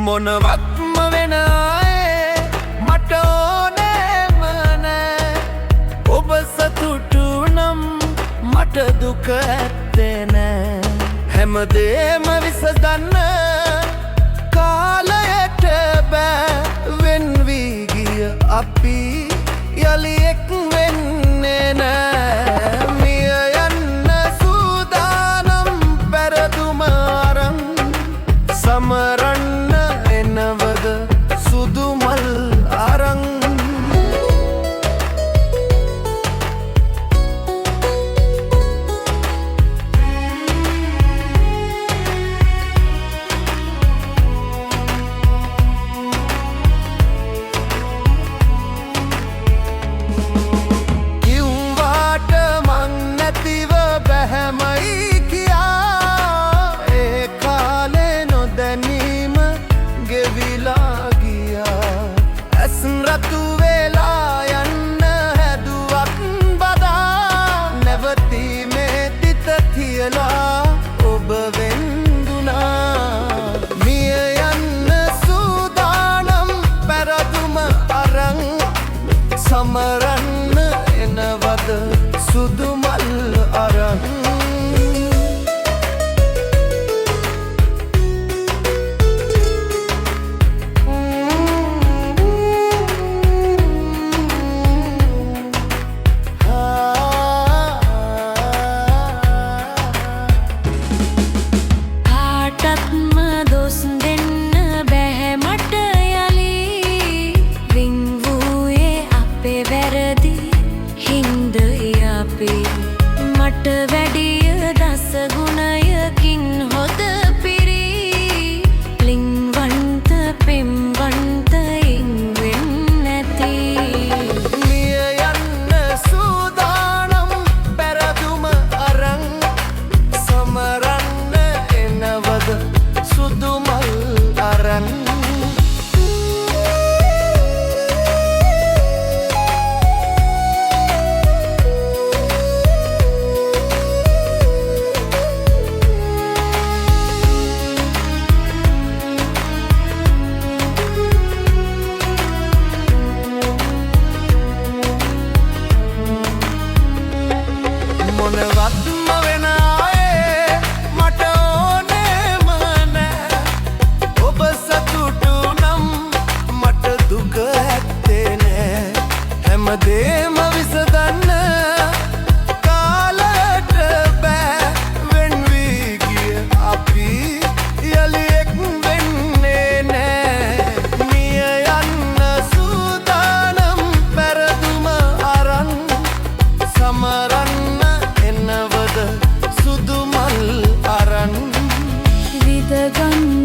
මොනවත්ම වෙන අය මට ඕනෑම නෑ. ඔබ සතුටු නම් මට දුක ඇත්තේ නෑ. හැමදේම විසඳන්න කාලයට බෑ. වෙන් වී ගිය අපි යලි එක් වෙන්නේ නෑ. මිය යන්න සූදානම් පැරදුම අරන් සමරන්න එනවද සුදු මල් අරන්. කිව්වාට මං නැතිව බැහැමයි කියා. ඒ කාලේ නොදැනීම ගෙවිලා ගියා. ඇස් රතු වෙලා යන්න හැදුවක් බදා. නැවතීමේ තිත තියලා ඔබ වෙන්දුනා. මිය යන්න සූදානම් පැරදුම අරන් සමරන්න එනවද සුදු මල් අරන්. මට වැඩිය දස ගුණයකින් හොද පිරී. ලිංවන්ත පෙම්වන්තයින් වෙන්න ඇති. මිය යන්න සූදානම් පැරදුම අරන් සමරන්න එනවද සුදු මල් අරන්. මොනවත්ම වෙන අය මට ඕනෑම නෑ. ඔබ සතුටු නම් මට දුක ඇත්තේ නෑ. හැමදේම විසඳන්න කාලයට බෑ. වෙන් වී ගිය අපි යලි එක් වෙන්නේ නෑ. මිය යන්න සූදානම් පැරදුම අරන් සමරන්න එනවද සුදු මල් අරන්. විදගන්න